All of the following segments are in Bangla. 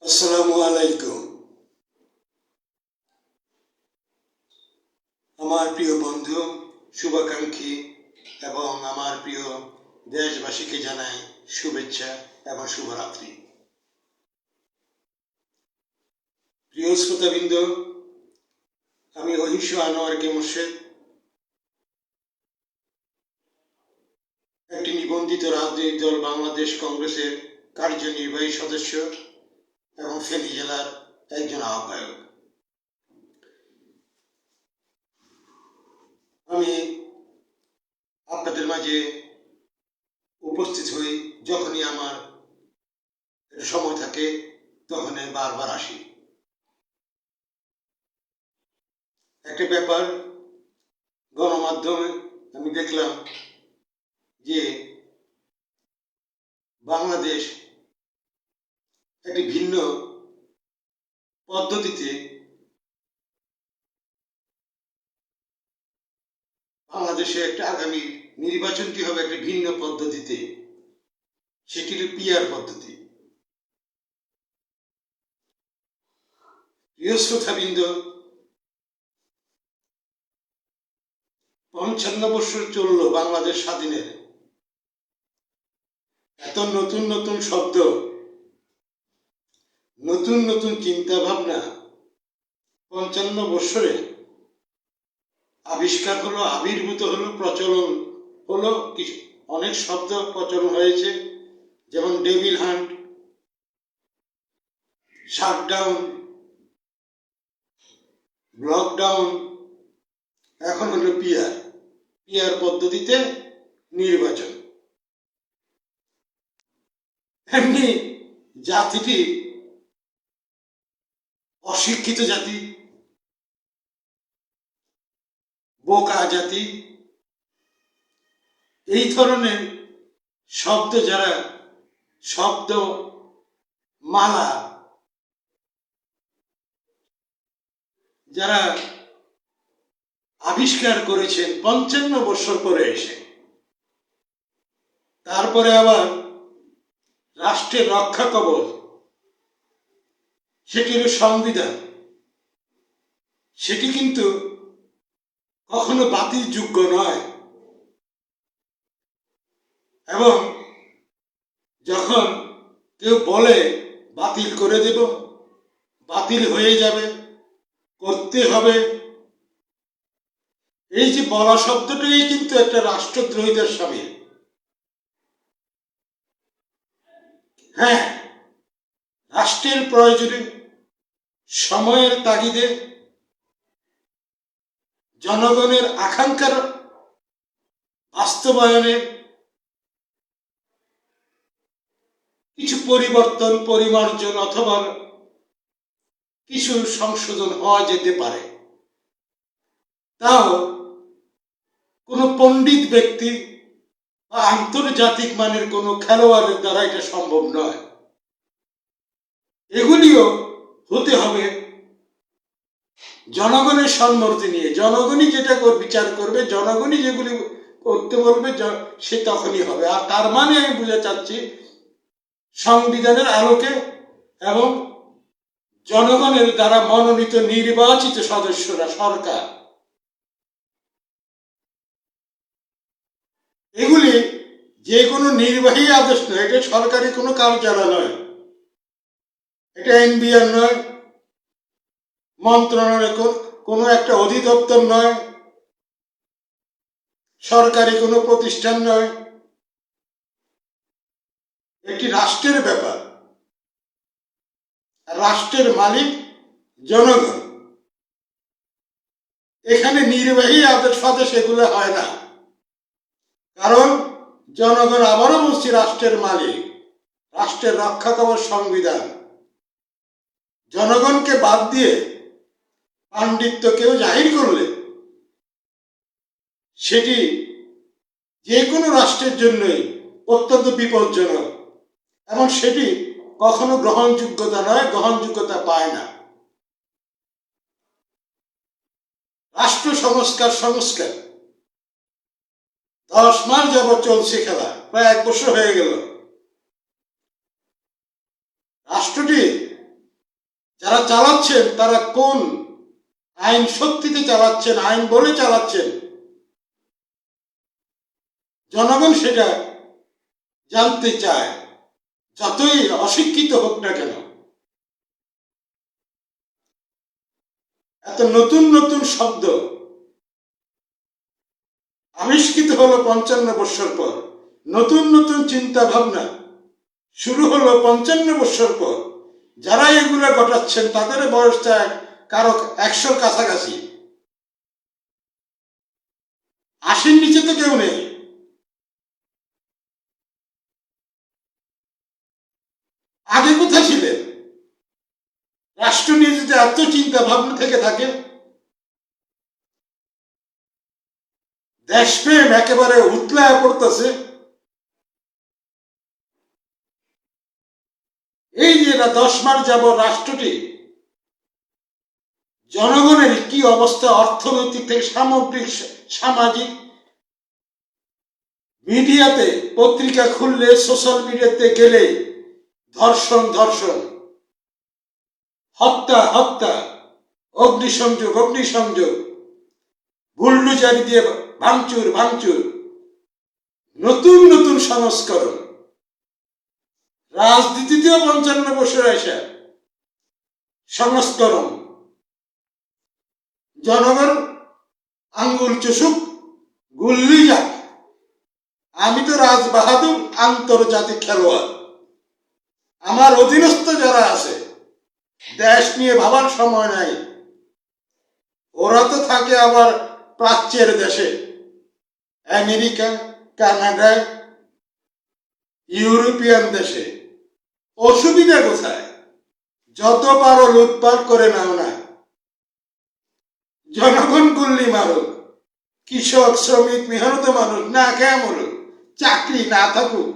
আসসালামু আলাইকুম। আমার প্রিয় বন্ধু, শুভাকাঙ্ক্ষী এবং আমার প্রিয় দেশবাসীকে জানাই শুভেচ্ছা এবং শুভরাত্রি। প্রিয় শ্রোতাবৃন্দ, আমি অহিংস আনোয়ার কে মোর্শেদ, একটি নিবন্ধিত রাজনৈতিক দল বাংলাদেশ কংগ্রেসের কার্যনির্বাহী সদস্য এবং ফেনী জেলার একজন আহ্বায়ক। আমি আপনাদের মাঝে উপস্থিত হই যখনই আমার সময় থাকে, তখন বারবার আসি। একটা ব্যাপার, গণমাধ্যমে আমি দেখলাম যে বাংলাদেশ একটি ভিন্ন পদ্ধতিতে বাংলাদেশে একটা আগামী নির্বাচনটি হবে একটা ভিন্ন পদ্ধতিতে, সেটি হল পিআর পদ্ধতি। প্রিয় শ্রোতাবৃন্দ, ৫৫ বছর চলল বাংলাদেশ স্বাধীনের। এত নতুন নতুন শব্দ, নতুন নতুন চিন্তা ভাবনা ৫৫ বছরে আবিষ্কার হলো, আবির্ভূত হলো, প্রচলন হলো। কিছু অনেক শব্দ প্রচলন হয়েছে, যেমন ডেভিল হান্ট, শাটডাউন, লকডাউন, এখন হলো পিআর। পিআর পদ্ধতিতে নির্বাচন। এমনি জাতিটি অশিক্ষিত জাতি, বোকা জাতি। এই ধরনের শব্দ যারা শব্দ মালা যারা আবিষ্কার করেছেন ৫৫ বছর পরে এসে, তারপরে আবার রাষ্ট্রের রক্ষা কবচ, সেটি হল সংবিধান, সেটি কিন্তু কখনো বাতিল যোগ্য নয়। এবং যখন কেউ বলে বাতিল করে দেব, বাতিল হয়ে যাবে, করতে হবে, এই যে বলা শব্দটাই কিন্তু একটা রাষ্ট্রদ্রোহিতার সামিল। হ্যাঁ, রাষ্ট্রের প্রয়োজনে, সময়ের তাগিদে, জনগণের আকাঙ্ক্ষার বাস্তবায়নে কিছু পরিবর্তন, পরিমার্জন অথবা কিছু সংশোধন হওয়া যেতে পারে। তাও কোনো পণ্ডিত ব্যক্তি বা আন্তর্জাতিক মানের কোনো খেলোয়াড়ের দ্বারা এটা সম্ভব নয়। এগুলিও হতে হবে জনগণের সম্মতি নিয়ে। জনগণই যেটা বিচার করবে, জনগণই যেগুলি করতে বলবে, সে তখনই হবে। আর তার মানে আমি বুঝতে চাচ্ছি, সংবিধানের আলোকে এবং জনগণের দ্বারা মনোনীত নির্বাচিত সদস্যরা, সরকার, এগুলি যে কোনো নির্বাহী আদেশ নয়, এটা সরকারি কোনো কার্যালয় নয়, এটা এনবিআর নয়, মন্ত্রণালয় কোনো একটা অধিদপ্তর নয়, সরকারি কোনো প্রতিষ্ঠান নয়, একটি রাষ্ট্রের ব্যাপার। রাষ্ট্রের মালিক জনগণ। এখানে নির্বাহী আদেশ ফাদেশ এগুলো হয় না, কারণ জনগণ, আবারও বলছি, রাষ্ট্রের মালিক। রাষ্ট্রের রক্ষা কবচ সংবিধান। জনগণকে বাদ দিয়ে পাণ্ডিত্য কেউ জাহির করলে সেটি যে কোনো রাষ্ট্রের জন্যই অত্যন্ত বিপজ্জনক, এবং সেটি কখনো গ্রহণযোগ্যতা নয়, গ্রহণযোগ্যতা পায় না। রাষ্ট্র সংস্কার 10 মাস যাবৎ চলছে খেলা, প্রায় 1 বছর হয়ে গেল। রাষ্ট্রটি যারা চালাচ্ছেন তারা কোন আইন শক্তিতে চালাচ্ছেন, আইন বলে চালাচ্ছেন, জনগণ সেটা জানতে চায়, যতই অশিক্ষিত হোক না কেন। এত নতুন নতুন শব্দ আবিষ্কৃত হলো 55 বছর পর, নতুন নতুন চিন্তা ভাবনা শুরু হলো 55 বছর পর। যারা এগুলো ঘটাচ্ছেন তাদের বয়সটা কারো 100 কাছাকাছি, 80 নিচে তো কেউ নেই। আগে কোথায় ছিলেন? রাষ্ট্র নিয়ে যদি এত চিন্তা ভাবনা থেকে থাকে, দেশপ্রেম একেবারে উতলায় পড়তেছে, এই যে 10 মাস যাব রাষ্ট্রটি জনগণের কি অবস্থা, অর্থনৈতিক থেকে সামগ্রিক সামাজিক, মিডিয়াতে পত্রিকা খুললে, সোশ্যাল মিডিয়াতে গেলে ধর্ষণ ধর্ষণ, হত্যা হত্যা, অগ্নিসংযোগ অগ্নিসংযোগ, বুলডোজার দিয়ে ভাঙচুর ভাঙচুর, নতুন নতুন সংস্করণ। রাজনীতিতেও 55 বছর এসে সংস্করণ। জনগণ আঙ্গুল চুষুক, গুল্লি যাক, আমি তো রাজবাহাদুর আন্তর্জাতিক খেলোয়াড়। আমার অধীনস্থ যারা আছে, দেশ নিয়ে ভাবার সময় নাই। ওরা তো থাকে আবার প্রাচ্যের দেশে, আমেরিকা, কানাডায়, ইউরোপিয়ান দেশে। অসুবিধা কোথায়? যত পারো লুটপাট করে নাও না, জনগণ গুল্লি মারুক, কৃষক শ্রমিক মেহনত মানুষ না খেয়ে মরুক, চাকরি না থাকুক,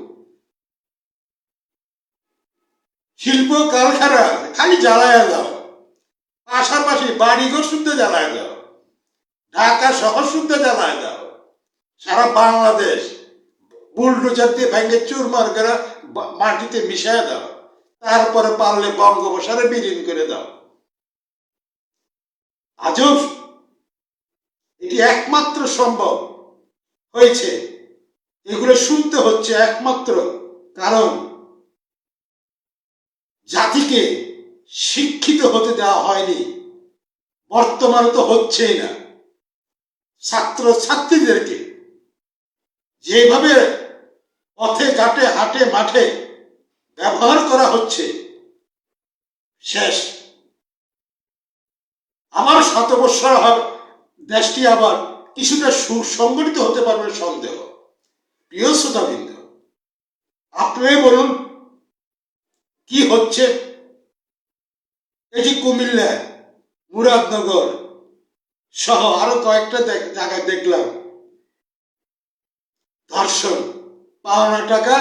শিল্প কারখানা খালি জ্বালায় দাও, পাশাপাশি বাড়িঘর শুদ্ধ জ্বালায় দাও, ঢাকা শহর শুদ্ধ জ্বালায় দাও, সারা বাংলাদেশ বুলডোজার দিয়ে ভেঙে চুরমার করে মাটিতে মিশিয়ে দাও, তারপরে পারলে বঙ্গোপসাগরে বিলীন করে দাও। আজব। এটি একমাত্র সম্ভব হয়েছে, এগুলো শুনতে হচ্ছে একমাত্র কারণ জাতিকে শিক্ষিত হতে দেওয়া হয়নি, বর্তমানে তো হচ্ছেই না। ছাত্র ছাত্রীদেরকে যেভাবে পথে ঘাটে হাটে মাঠে ব্যবহার করা হচ্ছে, শেষ। আবার 100 বৎসর হবে, দেশটি আবার কিছুটা সুসংগঠিত হতে পারবে সন্দেহ। প্রিয় শ্রোতাবৃন্দ, আপনি বলুন কি হচ্ছে? এই যে কুমিল্লা, মুরাদনগর সহ আরো কয়েকটা জায়গায় দেখলাম ধর্ষণ, পাওনা টাকা,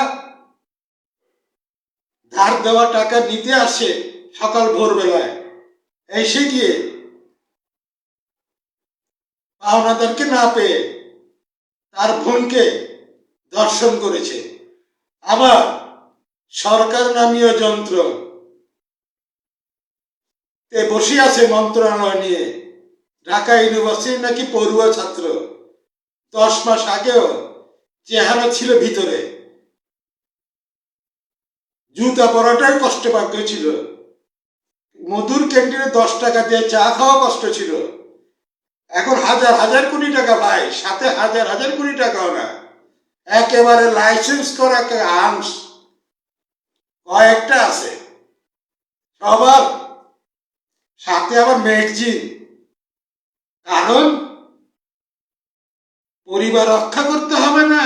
ধার দেওয়া টাকা নিতে আসে সকাল ভোরবেলায়, এসে গিয়ে পাওনাদারকে না পেয়ে তার বোনকে ধর্ষণ করেছে। আবার সরকার নামীয় যন্ত্র বসে আছে মন্ত্রণালয় নিয়ে, ঢাকা ইউনিভার্সিটি নাকি পড়ুয়া ছাত্র, 10 মাস আগেও চেহারা ছিল ভিতরে, জুতা পরাটাই কষ্টভাগ্য ছিল, মধুর ক্যান্টিনে 10 টাকা দিয়ে চা খাওয়া কষ্ট ছিল। এখন হাজার হাজার কোটি টাকা ভাই, সাথে হাজার হাজার কোটি টাকাও না, একেবারে লাইসেন্স করা আর্মস কয়েকটা আছে সবার, সাথে আবার ম্যাগজিন। কারণ পরিবার রক্ষা করতে হবে না,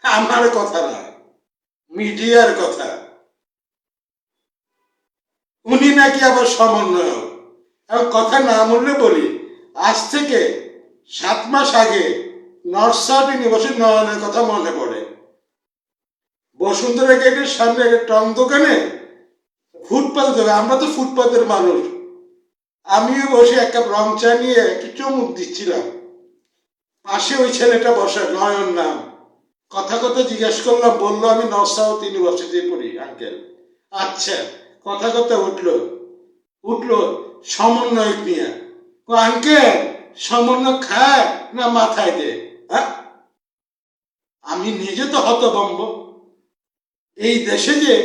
আমার কথা না, মিডিয়ার কথা। উনি নাকি আবার সমন্বয়ক। কথা না বললে বলি, আজ থেকে 7 মাস আগে নর্থ সাউথ ইউনিভার্সিটি নয়নের কথা মনে পড়ে। বসুন্ধরা গেটের সামনে টং দোকানে ফুটপাত, আমরা তো ফুটপাতের মানুষ, আমিও বসে এক কাপ রং চা নিয়ে একটু চমুক দিচ্ছিলাম। পাশে ওই ছেলেটা বসে, নয়ন নাম, কথা কথা জিজ্ঞেস করলাম, বললো আমি নর্থ সাউথ ইউনিভার্সিটি পড়ি আঙ্কেল। আচ্ছা, কথা কথা উঠলো, উঠলো সমন্বয়ক নিয়ে, আঙ্কেল সমন্বয় খায় না মাথায় দে? হ্যাঁ, আমি নিজে তো হতভম্ব। এই দেশে যে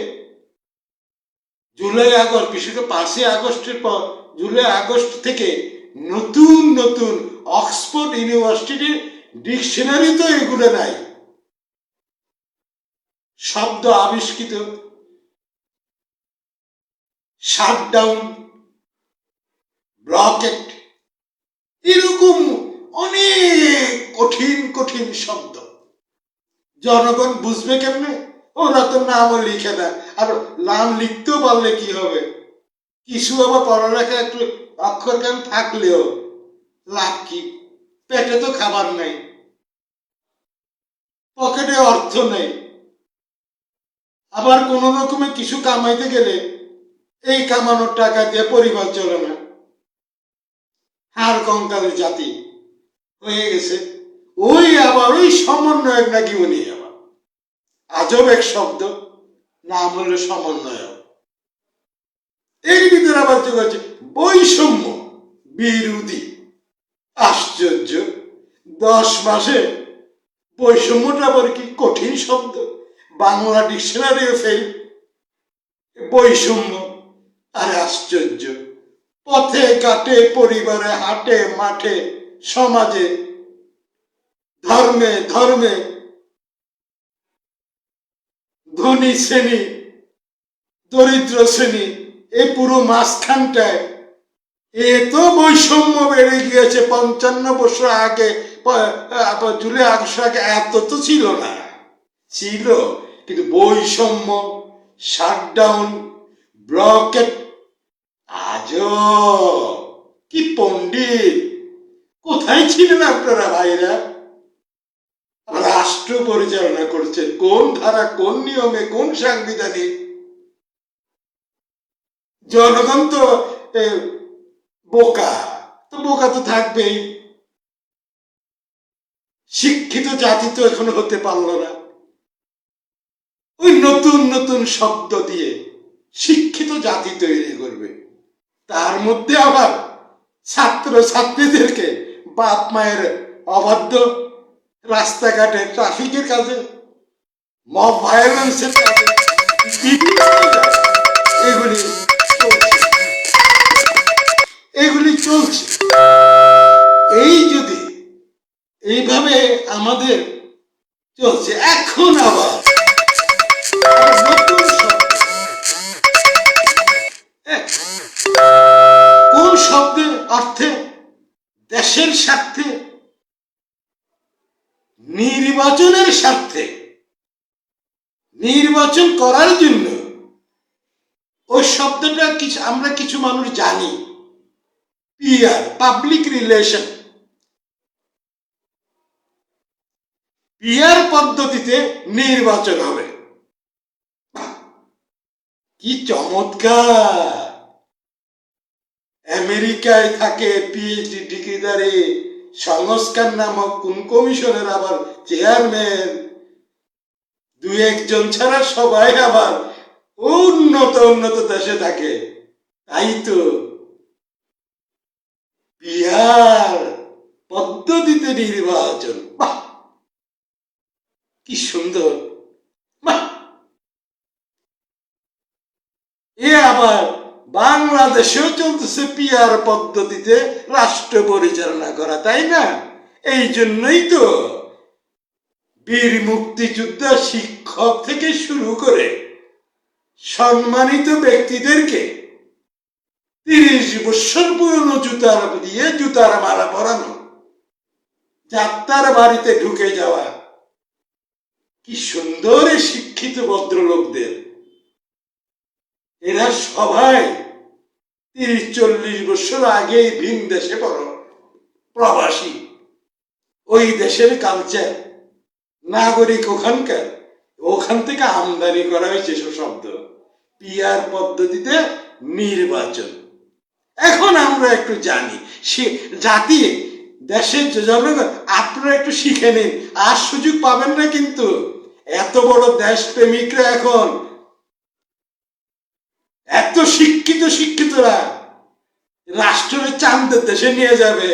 জুলাই আগস্ট, বিশেষ করে 5ই আগস্টের পর জুলাই আগস্ট থেকে নতুন নতুন অক্সফোর্ড ইউনিভার্সিটির ডিকশনারি তো এগুলো নাই, শব্দ আবিষ্কৃত, শাটডাউন, ব্লকেট, এরকম অনেক কঠিন কঠিন শব্দ জনগণ বুঝবে কেমনে? ওরা তো নামও লিখে দেয়, আর নাম লিখতেও পারলে কি হবে? কিছু আবার পড়ালেখা একটু অক্ষর জ্ঞান থাকলেও লাভ কি? পেটে তো খাবার নেই, পকেটে অর্থ নেই, আবার কোন রকমে কিছু কামাইতে গেলে এই কামানোর টাকা দিয়ে পরিবার চলে না। হাড় কঙ্কালের জাতি হয়ে গেছে। ওই আবার ওই সমন্বয়ক নাকি উনি আবার আজব এক শব্দ, নাম হলো সমন্বয়ক। এর ভিতরে আবার যোগ আছে বৈষম্য বিরোধী। আশ্চর্য, 10 মাসে বৈষম্যটা আবার কি কঠিন শব্দ, বাংলা ডিকশনারিও ফেল। বৈষম্য, আরে আশ্চর্য। পথে ঘাটে, পরিবারে, হাটে মাঠে, সমাজে, ধর্মে ধর্মে, ধনী শ্রেণী দরিদ্র শ্রেণী, এই পুরো মাঝখানটায় এত বৈষম্য বেড়ে গিয়েছে। 55 বছর আগে, জুলাই আগস্ট আগে এত তো ছিল না, ছিল কিন্তু বৈষম্য, শাটডাউন, ব্লকেট, আজব কি পণ্ডিত! কোথায় ছিলেন আপনারা ভাইরা? রাষ্ট্র পরিচালনা করছেন কোন ধারা, কোন নিয়মে, কোন সাংবিধানিক? জনগণ তো বোকা, তো বোকা তো থাকবেই। শিক্ষিত জাতি তো এখনো হতে পারলো না। ওই নতুন নতুন শব্দ দিয়ে শিক্ষিত জাতি তৈরি করবে, তার মধ্যে আবার ছাত্র ছাত্রীদেরকে বাপ মায়ের অবাধ্য, রাস্তাঘাটে ট্রাফিকের কাজে, মব ভায়োলেন্সের কাজে, এগুলি এগুলি চলছে। এই যদি এইভাবে আমাদের চলছে, এখন আবার নতুন কোন শব্দের অর্থে? দেশের স্বার্থে, নির্বাচনের স্বার্থে, নির্বাচন করার জন্য ওই শব্দটা কিছু আমরা কিছু মানুষ জানি, পিআর, পাবলিক রিলেশন। পিআর পদ্ধতিতে নির্বাচন হবে, কি চমৎকার! আমেরিকায় থাকে পিএইচডি ডিগ্রিধারী সংস্কার নামক কোন কমিশনের আবার চেয়ারম্যান, 2-1 জন ছাড়া সবাই আবার উন্নত উন্নত দেশে থাকে। তাই তো পিআর পদ্ধতিতে নির্বাচন, বাহ কি সুন্দর! বাহ, এ আবার বাংলাদেশেও চলতেছে পিআর পদ্ধতিতে রাষ্ট্র পরিচালনা করা, তাই না? এই জন্যই তো বীর মুক্তিযোদ্ধা, শিক্ষক থেকে শুরু করে সম্মানিত ব্যক্তিদেরকে 30 বছর পুরনো জুতার দিয়ে জুতার মালা পরানো, যাত্রার বাড়িতে ঢুকে যাওয়া। কি সুন্দর শিক্ষিত ভদ্রলোকদের! এরা সবাই 30-40 বছর আগে ভিন দেশে প্রবাসী, ওই দেশের কালচার, নাগরিক ওখানকার, ওখান থেকে আমদানি করা হয়েছে এসব শব্দ। পিআর পদ্ধতিতে নির্বাচন। এখন আমরা একটু জানি, সে জাতি, দেশের জনগণ, আপনারা একটু শিখে নিন, আর সুযোগ পাবেন না কিন্তু। এত বড় দেশ প্রেমিকরা এখন, এত শিক্ষিতরা রাষ্ট্রের চাঁদের দেশে নিয়ে যাবে,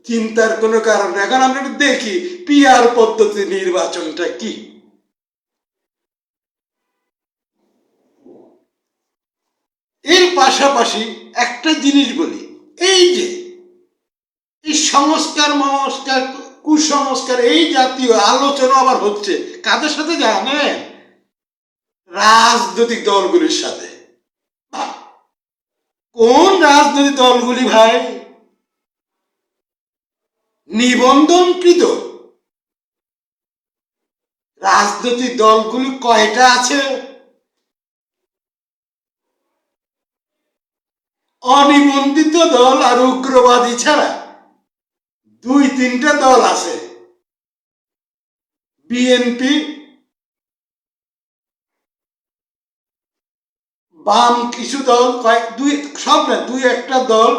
চিন্তার কোনো কারণ নেই। এখন আমরা একটু দেখি পিআর পদ্ধতি নির্বাচনটা কি। এর পাশাপাশি একটা জিনিস বলি, এই যে এই সংস্কার মস্কার কুসংস্কার এই জাতীয় আলোচনা আবার হচ্ছে কাদের সাথে জানেন? রাজনৈতিক দলগুলির সাথে। কোন রাজনৈতিক দলগুলি ভাই? নিবন্ধনকৃত রাজনৈতিক দলগুলি কয়টা আছে? অনিবন্ধিত দল আর উগ্রবাদী ছাড়া 2-3টা দল আছে। বিএনপি, বাম কিছু দল, সব না, 2-1টা দল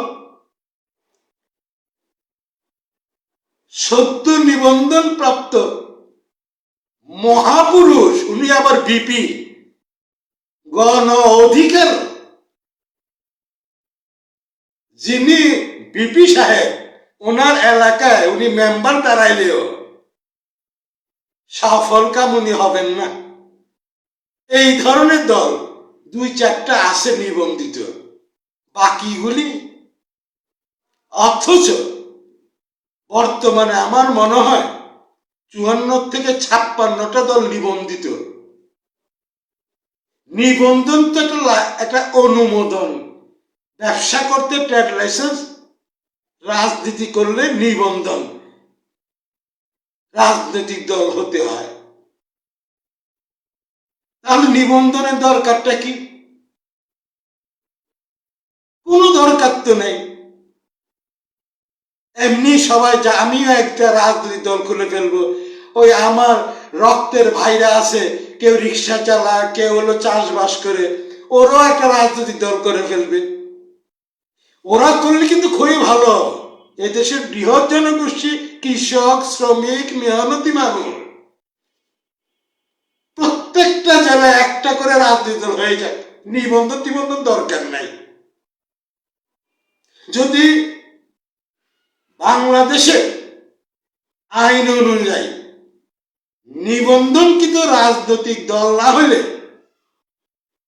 সদ্য নিবন্ধন প্রাপ্ত মহাপুরুষ, উনি আবার বিপি, গণ অধিকার, যিনি বিপি সাহেব, ওনার এলাকায় উনি মেম্বার দাঁড়াইলেও সফল কাম উনি হবেন না। এই ধরনের দল 2-4টা আছে নিবন্ধিত, বাকিগুলি। অথচ বর্তমানে আমার মনে হয় 54 থেকে 56টা দল নিবন্ধিত। নিবন্ধন তো একটা অনুমোদন, ব্যবসা করতে ট্রেড লাইসেন্স, রাজনীতি করলে নিবন্ধন, রাজনৈতিক দল হতে হয়। তাহলে নিবন্ধনের দরকারটা কি? কোনো দরকার তো নেই। এমনি সবাই আমিও একটা রাজনৈতিক দল খুলে ফেলবো, ওই আমার রক্তের ভাইরা আছে, কেউ রিক্সা চালায়, কেউ হলো চাষবাস করে, ওরাও একটা রাজনৈতিক দল করে ফেলবে। ওরা করলে কিন্তু খুবই ভালো। এদেশের বৃহৎ জনগোষ্ঠী, কৃষক, শ্রমিক, মেহনতি মানুষ, প্রত্যেকটা জেলায় একটা করে রাজনৈতিক দল হয়ে যায়, নিবন্ধন দরকার নাই। যদি বাংলাদেশের আইন অনুযায়ী নিবন্ধনকৃত রাজনৈতিক দল না হলে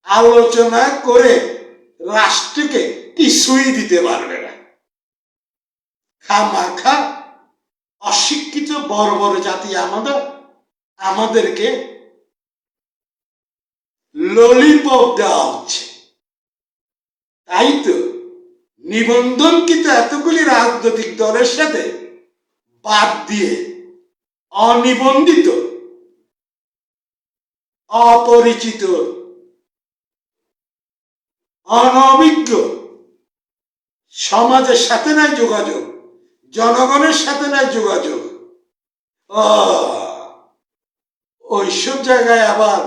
আলোচনা করে রাষ্ট্রকে কিছুই দিতে পারবে না। খামাখা অশিক্ষিত বর্বর জাতি আমাদেরকে ললিপপ দেওয়া হচ্ছে। তাই তো নিবন্ধনকৃত এতগুলি রাজনৈতিক দলের সাথে বাদ দিয়ে অনিবন্ধিত, অপরিচিত, অনভিজ্ঞ সমাজের সাথে নাই যোগাযোগ, জনগণের সাথে নাই যোগাযোগ, ওইসব জায়গায় আবার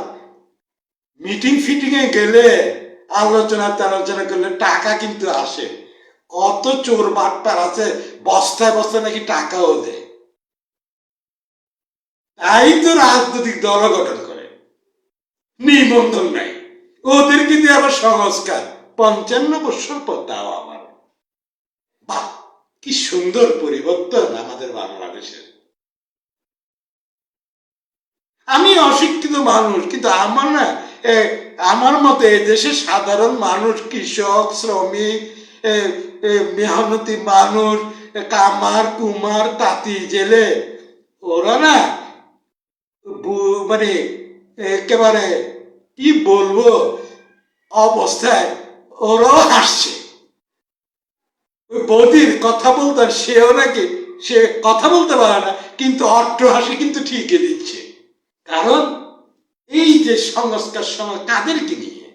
মিটিং ফিটিং এ গেলে আলোচনা করলে টাকা কিন্তু আসে। কত চোর বাটপার আছে, বস্তায় বস্তায় নাকি টাকাও দেয়। তাই তো রাজনৈতিক দল গঠন করে, নিবন্ধন নাই, ওদেরকে দিয়ে আবার সংস্কার 55 বছর পর দাও আমার। বাহ, কি সুন্দর পরিবর্তন আমাদের বাংলাদেশের। আমি অশিক্ষিত মানুষ, কিন্তু আমার মতে দেশের সাধারণ মানুষ, কৃষক, শ্রমিক, মেহনতি মানুষ, কামার কুমার, তাঁতি জেলে, ওরা না মানে একেবারে কি বলবো অবস্থায় ওরাও হাসছে। ওই বৌদির কথা বলতেন, সেও নাকি সে কথা বলতে পারে না, কিন্তু অট্টহাসি কিন্তু ঠিকই দিচ্ছে। কারণ এই যে সংস্কার কাদেরকে নিয়ে?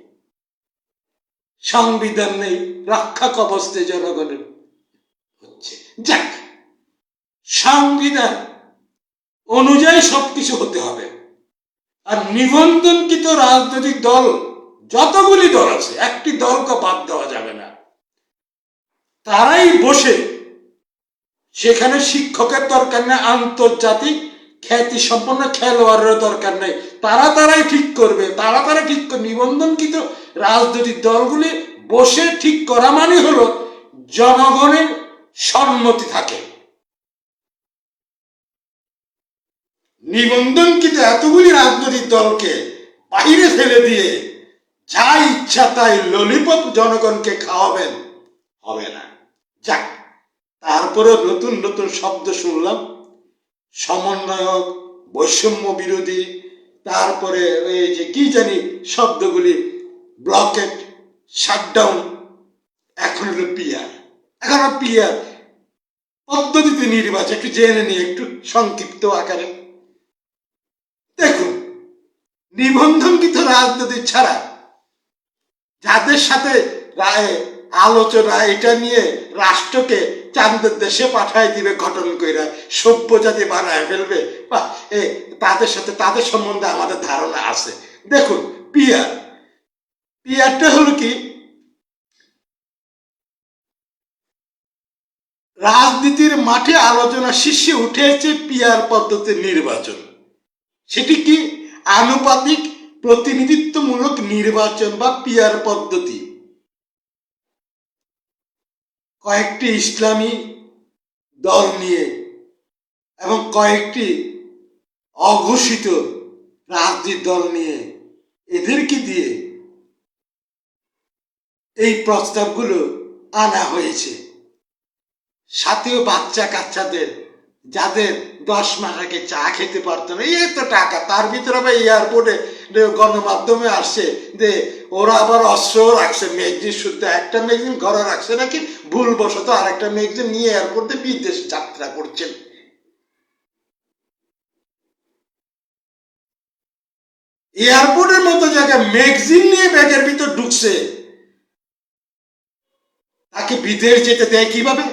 সংবিধান নেই, রক্ষা কবচ জনগণের হচ্ছে। যাক, সংবিধান অনুযায়ী সবকিছু হতে হবে। আর নিবন্ধনকৃত রাজনৈতিক দল যতগুলি দল আছে, একটি দলকে বাদ দেওয়া যাবে না। তারাই বসে, সেখানে শিক্ষকের দরকার নেই, আন্তর্জাতিক খ্যাতি সম্পন্ন খেলোয়াড়ের দরকার নেই, তারাই ঠিক করবে। নিবন্ধনকৃত রাজনৈতিক দলগুলি বসে ঠিক করা মানে হলো জনগণের সম্মতি থাকে। নিবন্ধনকৃত এতগুলি রাজনৈতিক দলকে বাইরে ফেলে দিয়ে যা ইচ্ছা তাই ললিপপ জনগণকে খাওয়াবেন, হবে না। যাক, তারপরে নতুন নতুন শব্দ শুনলাম, সমন্বয়ক, বৈষম্য বিরোধী, তারপরে এই যে কি জানি শব্দগুলি, ব্লকেট, শাটডাউন, এখন হলো পিআর। এখন পিআর পদ্ধতিতে নির্বাচন একটু জেনে নিয়ে একটু সংক্ষিপ্ত আকারে দেখুন। নিবন্ধনকৃত রাজনীতি ছাড়া যাদের সাথে আলোচনা এটা নিয়ে রাষ্ট্রকে চাঁদের দেশে পাঠায় দিবে গঠন কইরা, সভ্য জাতি বানায় ফেলবে, বা তাদের সাথে তাদের সম্বন্ধে আমাদের ধারণা আছে। দেখুন, পিআরটা হলো কি, রাজনীতির মাঠে আলোচনা শীর্ষে উঠেছে পিআর পদ্ধতির নির্বাচন। সেটি কি? আনুপাতিক প্রতিনিধিত্বমূলক নির্বাচন বা পিআর পদ্ধতি। কয়েকটি ইসলামী দল নিয়ে এবং কয়েকটি অঘোষিত রাজনৈতিক দল নিয়ে, এদেরকে দিয়ে এই প্রস্তাবগুলো আনা হয়েছে। সাথেও বাচ্চা কাচ্চাদের, যাদের 10 মাস আগে চা খেতে পারতো না, এই তো টাকা, তার ভিতরে আবার এয়ারপোর্টে গণমাধ্যমে আসছে যে ওরা আবার অস্ত্র রাখছে, ম্যাগজিন শুদ্ধ একটা ম্যাগজিন ঘরে রাখছে নাকি, ভুলবশত আর একটা ম্যাগজিন নিয়ে এয়ারপোর্টে বিদেশ যাত্রা করছেন। এয়ারপোর্টের মতো জায়গায় ম্যাগজিন নিয়ে ব্যাগের ভিতর ঢুকছে, তাকে বিদেশ যেতে দেয় কিভাবে?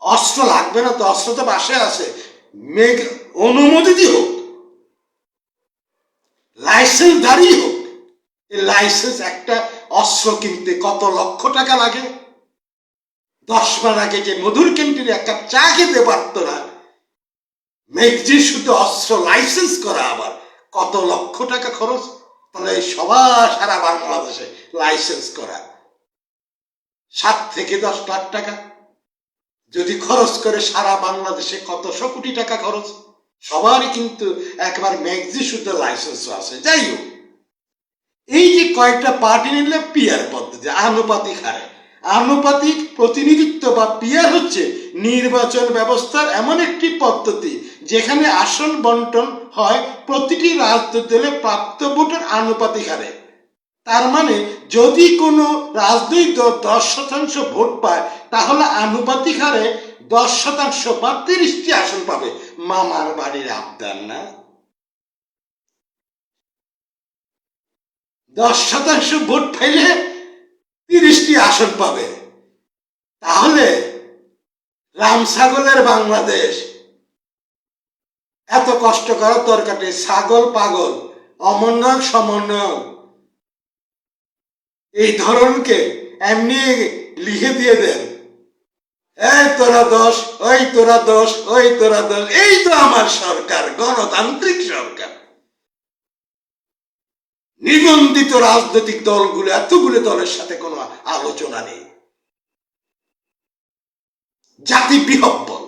অস্ত্র লাগবে না তো, অস্ত্র তো বাসে আছে, অনুমতি হোক, লাইসেন্স দাঁড়িয়ে হোক। লাইসেন্স, একটা অস্ত্র কিনতে কত লক্ষ টাকা লাগে। 10 মাস আগে যে মধুর ক্যান্টিনে এক কাপ চা খেতে পারতো না, ম্যাগজিন শুধু অস্ত্র লাইসেন্স করা আবার কত লক্ষ টাকা খরচ। তাহলে সবার সারা বাংলাদেশে লাইসেন্স করা 7 থেকে 10 লাখ টাকা যদি খরচ করে, সারা বাংলাদেশে কতশো কোটি টাকা খরচ। সবারই কিন্তু একবার ম্যাগজিন শুদ্ধ লাইসেন্স আছে। যাই হোক, এই যে কয়েকটা পার্টি নিলে পিআর পদ্ধতি, আনুপাতিক হারে আনুপাতিক প্রতিনিধিত্ব বা পিআর হচ্ছে নির্বাচন ব্যবস্থার এমন একটি পদ্ধতি যেখানে আসন বন্টন হয় প্রতিটি রাজনৈতিক দলে প্রাপ্ত ভোটের আনুপাতিক হারে। তার মানে যদি কোনো রাজনৈতিক দল 10% ভোট পায়, তাহলে আনুপাতিক হারে 10% বা 30টি আসন পাবে। মামার বাড়ির আবদার না? 10% ভোট পাইলে 30টি আসন পাবে। তাহলে রাম ছাগলের বাংলাদেশ, এত কষ্ট করার দরকার নেই। ছাগল পাগল, অমন্বয়ক সমন্বয়ক, এই ধরনকে এমনি লিখে দিয়ে দেন, এই তোরা দোষ, ওই তোরা দোষ, ওই তোরা দোষ। এই তো আমার সরকার, গণতান্ত্রিক সরকার। নিবন্ধিত রাজনৈতিক দলগুলো, এতগুলো দলের সাথে কোনো আলোচনা নেই। জাতি বিহব্বল।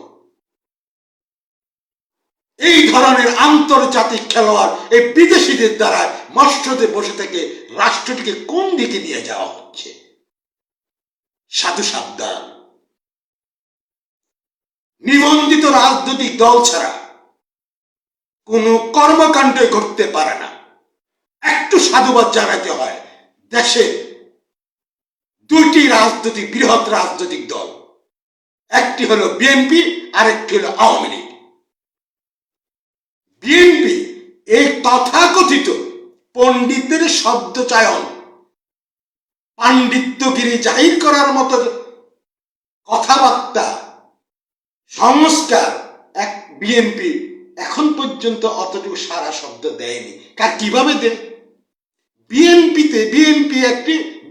এই ধরনের আন্তর্জাতিক খেলোয়াড় এই বিদেশিদের দ্বারা মস্যদে বসে থেকে রাষ্ট্রটিকে কোন দিকে নিয়ে যাওয়া হচ্ছে। সাধু সাবধান। নিবন্ধিত রাজনৈতিক দল ছাড়া কোনো কর্মকাণ্ড ঘটতে পারে না। একটু সাধুবাদ জানাতে হয়, দেশে 2টি রাজনৈতিক, বৃহৎ রাজনৈতিক দল, একটি হলো বিএনপি, আরেকটি হলো আওয়ামী লীগ। বিএনপি এই তথাকথিত পণ্ডিতদের শব্দচয়ন, পাণ্ডিত্যগিরি জাহির করার মতো কথাবার্তা, সংস্কার, এক বিএনপি এখন পর্যন্ত অতটুকু সারা শব্দ দেয়নি। কিভাবে দেয়?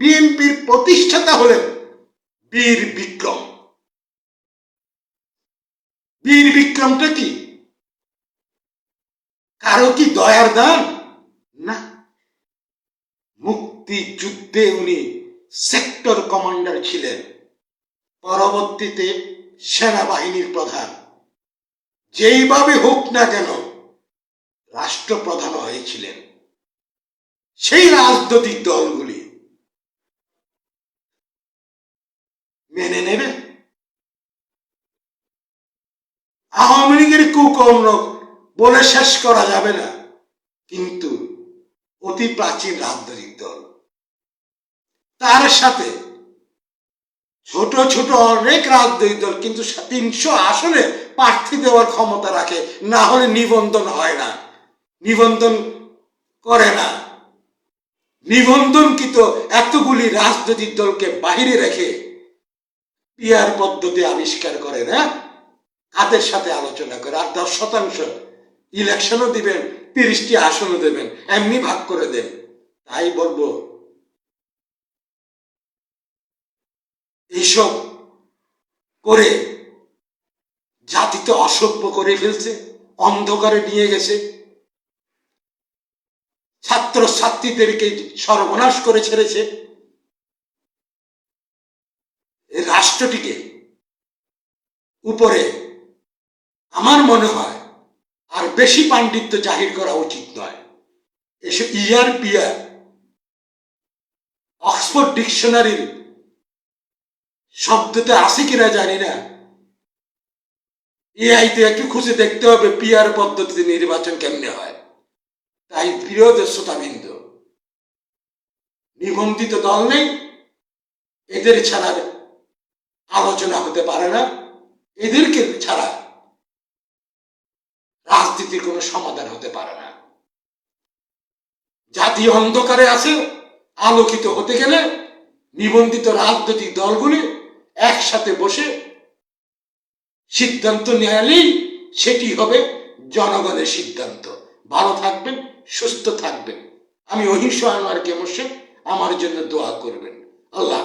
বিএনপির প্রতিষ্ঠাতা হলেন বীর বিক্রম। বীর বিক্রমটা কি? কারো কি দয়ার দান? না, মুক্তিযুদ্ধে উনি সেক্টর কমান্ডার ছিলেন, পরবর্তীতে সেনাবাহিনীর প্রধান। যেইভাবে হোক না কেন রাষ্ট্রপ্রধান হয়েছিলেন। সেই রাজনৈতিক দলগুলি মেনে নেবে? আওয়ামী লীগের কুকর্ম বলে শেষ করা যাবে না, কিন্তু অতি প্রাচীন রাজনৈতিক দল। তার সাথে ছোট ছোট অনেক রাজনৈতিক দল কিন্তু 300 আসনে প্রার্থী দেওয়ার ক্ষমতা রাখে, না হলে নিবন্ধন হয় না, নিবন্ধন করে না। নিবন্ধনকৃত এতগুলি রাজনৈতিক দলকে বাহিরে রেখে পিআর পদ্ধতি আবিষ্কার করে না, কাদের সাথে আলোচনা করে। আর 10% ইলেকশনও দিবেন, 30টি আসনও দেবেন, এমনি ভাগ করে দেন। তাই বলবো, এইসব করে জাতিকে অসভ্য করে ফেলছে, অন্ধকারে নিয়ে গেছে, ছাত্র ছাত্রীদেরকে সর্বনাশ করে ছেড়েছে। এই রাষ্ট্রটিকে উপরে আমার মনে হয় আর বেশি পাণ্ডিত্য জাহির করা উচিত নয়। এসব ইয়ার পিয়ার অক্সফোর্ড ডিকশনারির শব্দতে আছে কিনা জানি না, এআইতে একটু খুঁজে দেখতে হবে পিআর পদ্ধতিতে নির্বাচন কেমনে হয়। তাই প্রিয় শ্রোতাবৃন্দ, নিবন্ধিত দল নেই, এদের ছাড়া আলোচনা হতে পারে না, এদেরকে ছাড়া রাজনীতির কোনো সমাধান হতে পারে না। জাতি অন্ধকারে আছে, আলোকিত হতে গেলে নিবন্ধিত রাজনৈতিক দলগুলি একসাথে বসে সিদ্ধান্ত নেয়ালেই সেটি হবে জনগণের সিদ্ধান্ত। ভালো থাকবেন, সুস্থ থাকবেন। আমি অহিংস আনোয়ার কে মোর্শেদ, আমার জন্য দোয়া করবেন। আল্লাহ।